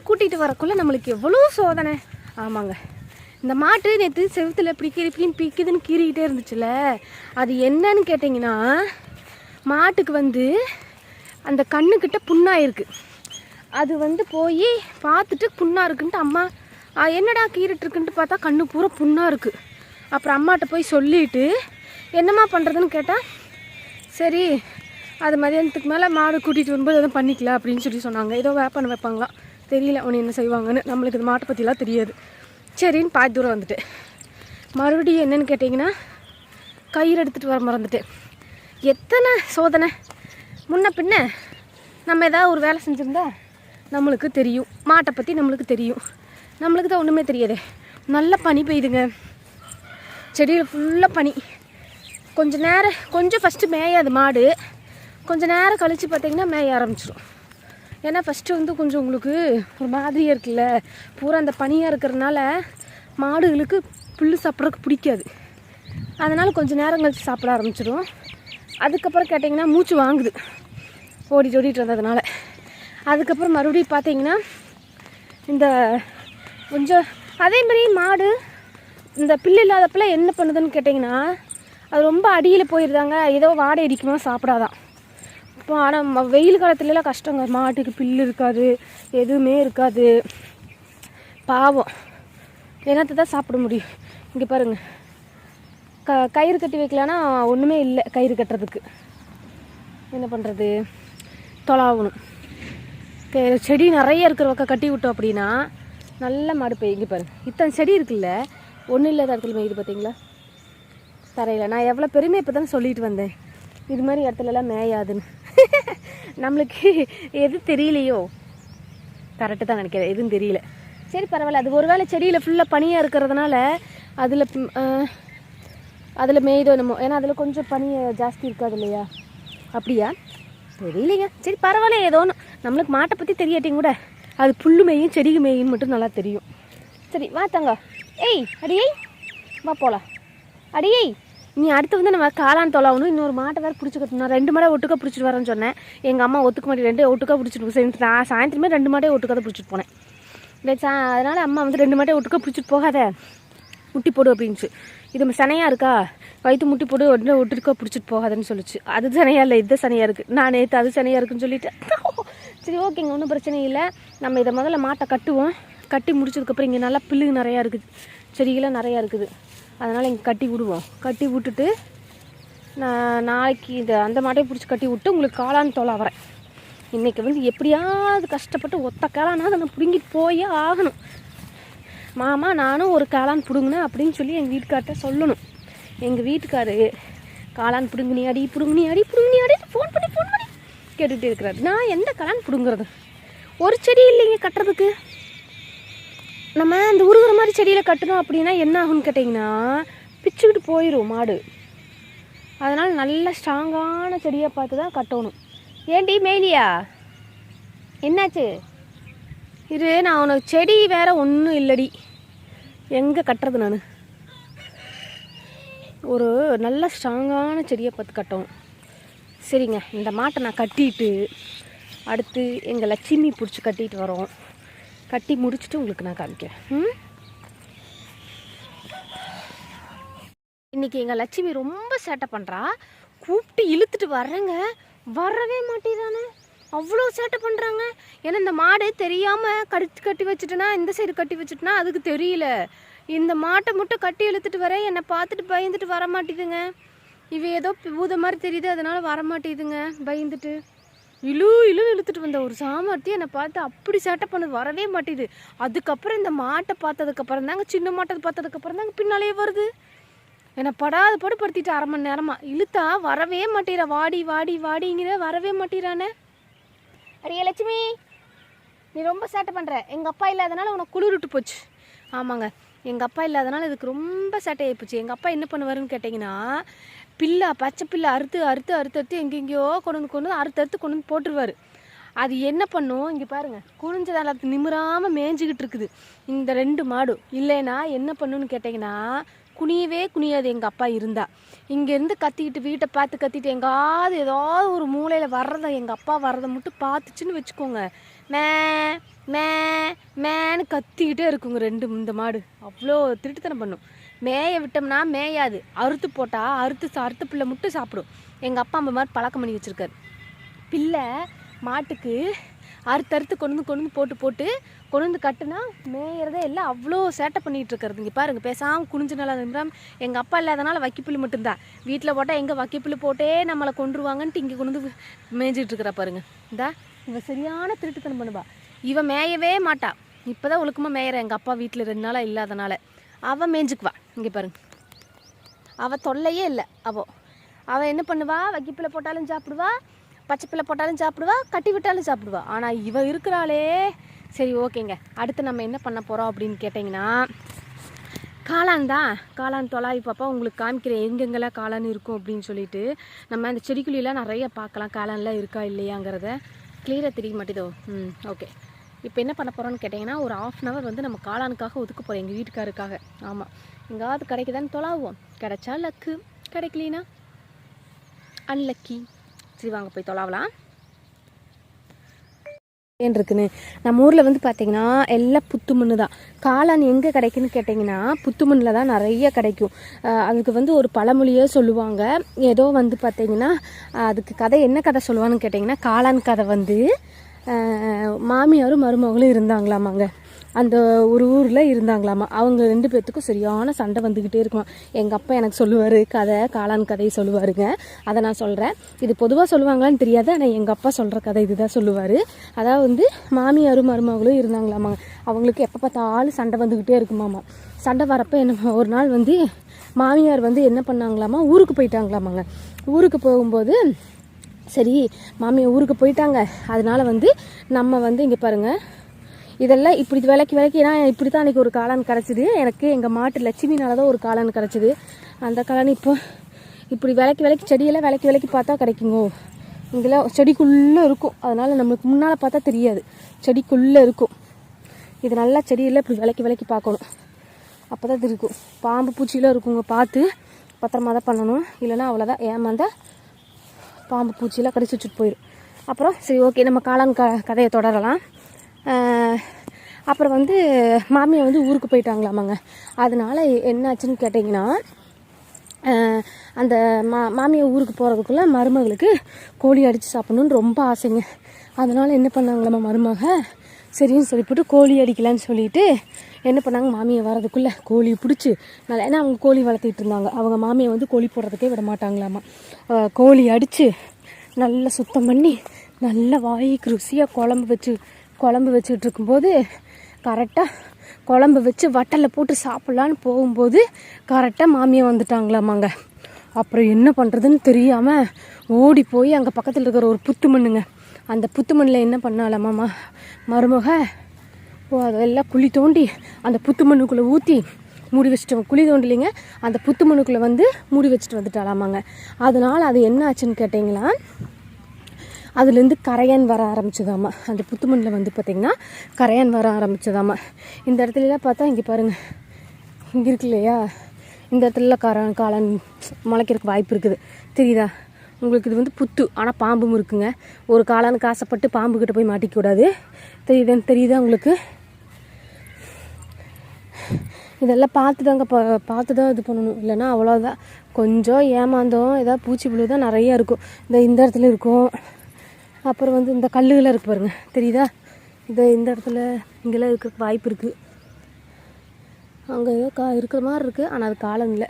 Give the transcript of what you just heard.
கூட்டிகிட்டு வரக்குள்ள நம்மளுக்கு எவ்வளோ சோதனை. ஆமாங்க, இந்த மாட்டு நேற்று செவத்தில் இப்படின்னு பிக்குதுன்னு கீறிக்கிட்டே இருந்துச்சுல, அது என்னன்னு கேட்டிங்கன்னா மாட்டுக்கு அந்த கண்ணுக்கிட்ட புண்ணாயிருக்கு. அது போய் பார்த்துட்டு புண்ணாக இருக்குன்ட்டு அம்மா என்னடா கீறிட்டுருக்குன்ட்டு பார்த்தா கண்ணு பூரா புண்ணாக இருக்குது. அப்புறம் அம்மாட்ட போய் சொல்லிவிட்டு என்னம்மா பண்ணுறதுன்னு கேட்டால், சரி அது மதியானத்துக்கு மேலே மாடு கூட்டிகிட்டு வரும்போது எதுவும் பண்ணிக்கலாம் அப்படின்னு சொன்னாங்க. ஏதோ வேப்பனை வைப்பாங்களாம், தெரியல ஒன்று என்ன செய்வாங்கன்னு. நம்மளுக்கு இது மாட்டை பற்றிலாம் தெரியாது. சரின்னு பாதி தூரம் வந்துட்டு மறுபடியும் என்னென்னு கேட்டிங்கன்னா கயிறு எடுத்துகிட்டு வர மறந்துட்டேன். எத்தனை சோதனை. முன்ன பின்ன நம்ம ஏதாவது ஒரு வேலை செஞ்சுருந்தா நம்மளுக்கு தெரியும், மாட்டை பற்றி நம்மளுக்கு தெரியும். நம்மளுக்கு தான் ஒன்றுமே தெரியாதே. நல்ல பனி பெய்யுதுங்க, செடியில் ஃபுல்லாக பனி. கொஞ்சம் ஃபஸ்ட்டு மேயாது மாடு, கொஞ்சம் நேரம் கழித்து பார்த்திங்கன்னா மேய ஆரம்பிச்சிடும். ஏன்னா ஃபஸ்ட்டு கொஞ்சம் உங்களுக்கு ஒரு மாதிரியாக இருக்குல்ல, பூரா அந்த பனியாக இருக்கிறதுனால மாடுகளுக்கு புல் சாப்பிட்றதுக்கு பிடிக்காது. அதனால் கொஞ்சம் நேரம் கழித்து சாப்பிட ஆரம்பிச்சிடும். அதுக்கப்புறம் கேட்டிங்கன்னா மூச்சு வாங்குது ஓடிட்டு வந்ததுனால. அதுக்கப்புறம் மறுபடியும் பார்த்திங்கன்னா இந்த கொஞ்சம் அதேமாதிரி மாடு இந்த பில்லு இல்லாதப்பெல்லாம் என்ன பண்ணுதுன்னு கேட்டிங்கன்னா அது ரொம்ப அடியில் போயிருந்தாங்க, ஏதோ வாடை அடிக்குமா சாப்பிடாதான். இப்போ ஆனால் வெயில் காலத்துலலாம் கஷ்டங்க, மாட்டுக்கு பில்லு இருக்காது, எதுவுமே இருக்காது, பாவம். என்னத்தை தான் சாப்பிட முடியும். இங்கே பாருங்கள், கயிறு கட்டி வைக்கலான்னா ஒன்றுமே இல்லை கயிறு கட்டுறதுக்கு. என்ன பண்ணுறது, தொலாவணும். செடி நிறைய இருக்கிற பக்கம் கட்டி விட்டோம் அப்படின்னா நல்ல மாடு போய். இங்கே பாருங்கள், இத்தனை செடி இருக்குல்ல, ஒன்றும் இல்லாத இடத்துல மேயுது பார்த்தீங்களா தரையில். நான் எவ்வளோ பெருமை இப்போ தான் சொல்லிட்டு வந்தேன், இது மாதிரி இடத்துலலாம் மேயாதுன்னு. நம்மளுக்கு எது தெரியலையோ, கரெக்டு தான் நினைக்கிறேன், எதுவும் தெரியல. சரி பரவாயில்ல, அது ஒரு வேளை செடியில் ஃபுல்லாக பனியாக இருக்கிறதுனால அதில் மேய்தோ என்னமோ, ஏன்னா அதில் கொஞ்சம் பனி ஜாஸ்தி இருக்காது இல்லையா, அப்படியா தெரியலைங்க. சரி பரவாயில்ல, ஏதோ ஒன்று. நம்மளுக்கு மாட்டை பற்றி தெரியாட்டியும் கூட அது புல்லு மேயும் செடிக்கு மேயும் மட்டும் நல்லா தெரியும். சரி வா தங்க, ஏய் அடியே வா போகலாம். அடியே நீ அடுத்து நம்ம காளான் தொலாவணும். இன்னொரு மாட்டை வேறு பிடிச்சி கட்டணும். 2 மாடை ஒட்டுக்கா பிடிச்சிட்டு வரேன்னு சொன்னேன். எங்கள் அம்மா ஒத்துக்க மாட்டேன், 2 ஒட்டுக்கா பிடிச்சிட்டு. சரி நான் சாயந்தரமே 2 மாட்டே ஒட்டுக்கா தான் பிடிச்சிட்டு போனேன். அதனால் அம்மா 2 மாட்டே ஒட்டுக்கா பிடிச்சிட்டு போகாத, முட்டி போடு அப்படின்ச்சு. இது சனையாக இருக்கா, வயிற்று முட்டி போடு, உடனே ஒட்டுக்கா பிடிச்சிட்டு போகாதுன்னு சொல்லிச்சு. அது சனையாக இல்லை, இது சனையாக இருக்குது. நான் நேற்று அது சனையாக இருக்குன்னு சொல்லிவிட்டு சரி ஓகேங்க, ஒன்றும் பிரச்சனை இல்லை. நம்ம இதை முதல்ல மாட்டை கட்டுவோம். கட்டி முடிச்சதுக்கப்புறம் இங்கே நல்லா பில்லு நிறையா இருக்குது, செடிகளாம் நிறையா இருக்குது. அதனால் இங்கே கட்டி விடுவோம். கட்டி விட்டுட்டு நான் நாளைக்கு அந்த மாட்டையை பிடிச்சி கட்டி விட்டு உங்களுக்கு காளான் தோலை வரேன். இன்றைக்கி எப்படியாவது கஷ்டப்பட்டு ஒத்த காளானாவது நான் பிடுங்கிட்டு போயே ஆகணும். மாமா நானும் ஒரு காளான் பிடுங்கினேன் அப்படின்னு சொல்லி எங்கள் வீட்டுக்கார்ட்ட சொல்லணும். எங்கள் வீட்டுக்காரு காளான் பிடுங்கினி அடி ஃபோன் பண்ணி கேட்டுகிட்டே இருக்கிறாரு. நான் எந்த காளான் பிடுங்குறது, ஒரு செடி இல்லைங்க கட்டுறதுக்கு. நம்ம இந்த உருகுற மாதிரி செடியில் கட்டணும் அப்படின்னா என்ன ஆகும்னு கேட்டிங்கன்னா பிச்சுக்கிட்டு போயிடும் மாடு. அதனால் நல்ல ஸ்ட்ராங்கான செடியை பார்த்து தான் கட்டணும். ஏன்டி மேலியா என்னாச்சு? இது நான் உனக்கு செடி வேற ஒன்றும் இல்லடி, எங்கே கட்டுறது? நான் ஒரு நல்ல ஸ்ட்ராங்கான செடியை பார்த்து கட்டணும். சரிங்க, இந்த மாட்டை நான் கட்டிட்டு அடுத்து எங்கள் லட்சுமி பிடிச்சி கட்டிட்டு வரோம். கட்டி முடிச்சுட்டு உங்களுக்கு நான் காமிக்கிறேன். இன்றைக்கி எங்கள் லட்சுமி ரொம்ப சேட்டை பண்ணுறா. கூப்பிட்டு இழுத்துட்டு வர்றேங்க, வரவே மாட்டேதானே, அவ்வளோ சேட்டை பண்ணுறாங்க. ஏன்னா இந்த மாடு தெரியாமல் கட்டி வச்சுட்டேன்னா, இந்த சைடு கட்டி வச்சுட்டேன்னா அதுக்கு தெரியல. இந்த மாட்டை மட்டும் கட்டி இழுத்துட்டு வரேன், என்னை பார்த்துட்டு பயந்துட்டு வர மாட்டேதுங்க. இவ ஏதோ பூத மாதிரி தெரியுது, அதனால் வரமாட்டேதுங்க. பயந்துட்டு இழுத்துட்டு வந்த ஒரு சாமர்த்தி என்னை பார்த்து அப்படி சேட்டை பண்ணுது, வரவே மாட்டேது. அதுக்கப்புறம் இந்த மாட்டை பார்த்ததுக்கப்புறம் தாங்க, சின்ன மாட்டை பார்த்ததுக்கப்புறம் தாங்க பின்னாலேயே வருது. என்னை படாத படுத்திட்டு 1/2 மணி நேரமாக இழுத்தா வரவே மாட்டேறா. வாடிங்கிற வரவே மாட்டேறானே. அடியே லட்சுமி, நீ ரொம்ப சேட்டை பண்ணுற. எங்கள் அப்பா இல்லாதனால உனக்கு குளிர்விட்டு போச்சு. ஆமாங்க, எங்கள் அப்பா இல்லாதனால இதுக்கு ரொம்ப சேட்டை ஆகிப்போச்சு. எங்கள் அப்பா என்ன பண்ணுவாருன்னு கேட்டிங்கன்னா, பச்சை பிள்ளை அறுத்து எங்கெங்கேயோ கொண்டு அறுத்து கொண்டு வந்து போட்டுருவார். அது என்ன பண்ணும், இங்கே பாருங்கள், குனிஞ்சதால நிமிராமல் மேய்ஞ்சிக்கிட்டு இருக்குது இந்த 2 மாடும். இல்லைன்னா என்ன பண்ணுன்னு கேட்டிங்கன்னா குனியவே குனியாது. எங்கள் அப்பா இருந்தால் இங்கேருந்து கத்திக்கிட்டு வீட்டை பார்த்து கத்திட்டு எங்காவது ஏதாவது ஒரு மூலையில் வர்றதை, எங்கள் அப்பா வர்றதை மட்டும் பார்த்துச்சுன்னு வச்சுக்கோங்க, மே மேன்னு கத்திக்கிட்டே இருக்குங்க இந்த மாடு. அவ்வளோ திருட்டுத்தனம் பண்ணும். மேய விட்டோம்னா மேயாது, அறுத்து போட்டால் அறுத்து பிள்ளை முட்டை சாப்பிடும். எங்கள் அப்பா அம்மா மாதிரி பழக்கம் பண்ணி வச்சுருக்காரு. பிள்ளை மாட்டுக்கு அறுத்து கொண்டு போட்டு கொண்டு கட்டுனா மேயறதே எல்லாம் அவ்வளோ சேட்டை பண்ணிகிட்டு இருக்கிறது. இங்கே பாருங்க, பேசாமல் குனிஞ்சு நல்லா எங்கள் அப்பா இல்லாதனால வக்கிப்புல்லு மட்டும்தான். வீட்டில் போட்டால் எங்கே வக்கிப்புல்லு போட்டே நம்மளை கொண்டுருவாங்கன்ட்டு இங்கே கொண்டு மேய்ஞ்சிட்டு இருக்கிறா பாருங்க. இந்தா இவன் சரியான திருட்டுத்தனம் பண்ணுவா. இவன் மேயவே மாட்டா. இப்போ தான் ஒழுக்கமாக மேயிற. எங்கள் அப்பா வீட்டில் 2 நாளாக இல்லாதனால அவள் மேய்ஞ்சிக்குவா. இங்கே பாருங்க, அவள் தொல்லையே இல்லை. அவள் என்ன பண்ணுவா, வக்கிப்பிள்ளை போட்டாலும் சாப்பிடுவா, பச்சை பிள்ளை போட்டாலும் சாப்பிடுவா, கட்டி விட்டாலும் சாப்பிடுவா. ஆனால் இவ இருக்கிறாளே. சரி ஓகேங்க, அடுத்து நம்ம என்ன பண்ண போகிறோம் அப்படின்னு கேட்டிங்கன்னா, காளான் தான். காளான் தொலாவி பாப்பா உங்களுக்கு காமிக்கிறேன் எங்கெங்கெல்லாம் காளான் இருக்கும் அப்படின்னு சொல்லிட்டு. நம்ம அந்த செடிக்குழியெல்லாம் நிறைய பார்க்கலாம், காளான்லாம் இருக்கா இல்லையாங்கிறத. கிளியராக தெரிய மாட்டேதோ. ஓகே. இப்போ என்ன பண்ண போகிறோன்னு கேட்டிங்கன்னா, ஒரு 1/2 hour வந்து நம்ம காளானுக்காக ஒதுக்க போகிறோம், எங்கள் வீட்டுக்காருக்காக. ஆமாம், எங்காவது கிடைக்குதான்னு தொலாவுவோம். கிடைச்சா லக்கு, கிடைக்கலனா அன்லக்கி. சரி வாங்க போய் தொலாவலாம். ஏன் இருக்குன்னு நம்ம ஊரில் வந்து பார்த்திங்கன்னா எல்லாம் புத்து மண்ணு தான். காளான் எங்கே கிடைக்குன்னு கேட்டிங்கன்னா புத்து மண்ணில் தான் நிறைய கிடைக்கும். அதுக்கு வந்து ஒரு பழமொழியே சொல்லுவாங்க. ஏதோ வந்து பார்த்திங்கன்னா அதுக்கு கதை என்ன கதை சொல்லுவான்னு கேட்டிங்கன்னா, காளான் கதை வந்து மாமியாரும் மருமகளும் இருந்தாங்களாமாங்க. அந்த ஒரு ஊரில் இருந்தாங்களாமா. அவங்க 2 பேர்த்துக்கும் சரியான சண்டை வந்துக்கிட்டே இருக்குமா. எங்கள் அப்பா எனக்கு சொல்லுவார் கதை, காளான் கதையை சொல்லுவாருங்க. அதை நான் சொல்கிறேன். இது பொதுவாக சொல்லுவாங்களான்னு தெரியாது, ஆனால் எங்கள் அப்பா சொல்கிற கதை இதுதான் சொல்லுவார். அதாவது வந்து மாமியாரும் மருமகளும் இருந்தாங்களாமாங்க. அவங்களுக்கு எப்போ பார்த்தாலும் சண்டை வந்துக்கிட்டே இருக்குமாமா. சண்டை வரப்போ என்ன ஒரு நாள் வந்து மாமியார் வந்து என்ன பண்ணாங்களாமா, ஊருக்கு போயிட்டாங்களாமாங்க. ஊருக்கு போகும்போது சரி மாமியார் ஊருக்கு போயிட்டாங்க, அதனால வந்து நம்ம வந்து இங்கே பாருங்கள், இதெல்லாம் இப்படி விலைக்கு ஏன்னா இப்படி தான் அன்றைக்கி ஒரு காளான் கிடச்சிது எனக்கு. எங்கள் மாட்டு லட்சுமினால தான் ஒரு காளான் கிடச்சிது. அந்த காளான் இப்போ இப்படி விலைக்கு செடியெல்லாம் விலைக்கு பார்த்தா கிடைக்குங்கோ. இங்கெல்லாம் செடிக்குள்ளே இருக்கும், அதனால் நம்மளுக்கு முன்னால் பார்த்தா தெரியாது, செடிக்குள்ளே இருக்கும். இது நல்லா செடியெல்லாம் இப்படி விலைக்கு பார்க்கணும், அப்போ தான் இருக்கும். பாம்பு பூச்சியெலாம் இருக்குங்க, பார்த்து பத்திரமா தான் பண்ணணும். இல்லைன்னா அவ்வளோதான், ஏமாந்தா பாம்பு பூச்சியெல்லாம் கடிச்சு வச்சுட்டு போயிடும். அப்புறம் சரி ஓகே, நம்ம காளான் கதையை தொடரலாம். அப்புறம் வந்து மாமியார் வந்து ஊருக்கு போயிட்டாங்களாமாங்க. அதனால் என்னாச்சுன்னு கேட்டிங்கன்னா, அந்த மாமியார் ஊருக்கு போகிறதுக்குள்ளே மருமகளுக்கு கோழி அடித்து சாப்பிட்ணுன்னு ரொம்ப ஆசைங்க. அதனால் என்ன பண்ணாங்களாம்மா மருமக, சரின்னு சொல்லிவிட்டு கோழி அடிக்கலான்னு சொல்லிட்டு என்ன பண்ணாங்க, மாமியார் வரதுக்குள்ளே கோழி பிடிச்சி நல்லா, ஏன்னா அவங்க கோழி வளர்த்திட்டு இருந்தாங்க. அவங்க மாமியார் வந்து கோழி போடுறதுக்கே விட மாட்டாங்களாம்மா. கோழி அடித்து நல்லா சுத்தம் பண்ணி நல்லா வாய்க்கு ருசியாக குழம்பு வச்சுட்டு இருக்கும்போது கரெக்டாக குழம்பு வச்சு வட்டலில் போட்டு சாப்பிட்லான்னு போகும்போது கரெக்டாக மாமியார் வந்துட்டாங்களாமாங்க. அப்புறம் என்ன பண்ணுறதுன்னு தெரியாமல் ஓடி போய் அங்கே பக்கத்தில் இருக்கிற ஒரு புத்து மண்ணுங்க, அந்த புத்து மண்ணில் என்ன பண்ணாலாமா மருமக, அதெல்லாம் குழி தோண்டி அந்த புத்து மண்ணுக்குள்ளே ஊற்றி மூடி வச்சுட்டு, குழி தோண்டிலிங்க அந்த புத்து மண்ணுக்குள்ளே வந்து மூடி வச்சுட்டு வந்துட்டாலாமாங்க. அதனால் அது என்ன ஆச்சுன்னு கேட்டிங்களா, அதுலேருந்து கரையான் வர ஆரம்பிச்சதாம்மா. அந்த புத்து மண்ணில் வந்து பார்த்திங்கன்னா கரையான் வர ஆரம்பிச்சதாம்மா. இந்த இடத்துலலாம் பார்த்தா இங்கே பாருங்கள், இங்கே இருக்கு இல்லையா, இந்த இடத்துலலாம் காளான் முளைக்கிறதுக்கு வாய்ப்பு இருக்குது, தெரியுதா உங்களுக்கு? இது வந்து புத்து, ஆனால் பாம்பும் இருக்குங்க. ஒரு காளானுக்கு ஆசைப்பட்டு பாம்புக்கிட்ட போய் மாட்டிக்கூடாது, தெரியுதா உங்களுக்கு? இதெல்லாம் பார்த்து தான் இது பண்ணணும், இல்லைன்னா அவ்வளோதான். கொஞ்சம் ஏமாந்தோம், ஏதாவது பூச்சி புழு தான் நிறையா இருக்கும். இந்த இடத்துல இருக்கும். அப்புறம் வந்து இந்த கல்லுகளாக இருக்குது பாருங்கள், தெரியுதா? இந்த இடத்துல இங்கெல்லாம் இருக்கிற வாய்ப்பு இருக்குது. அங்கே ஏதோ இருக்கிற மாதிரி இருக்குது, ஆனால் அது காளான் இல்லை.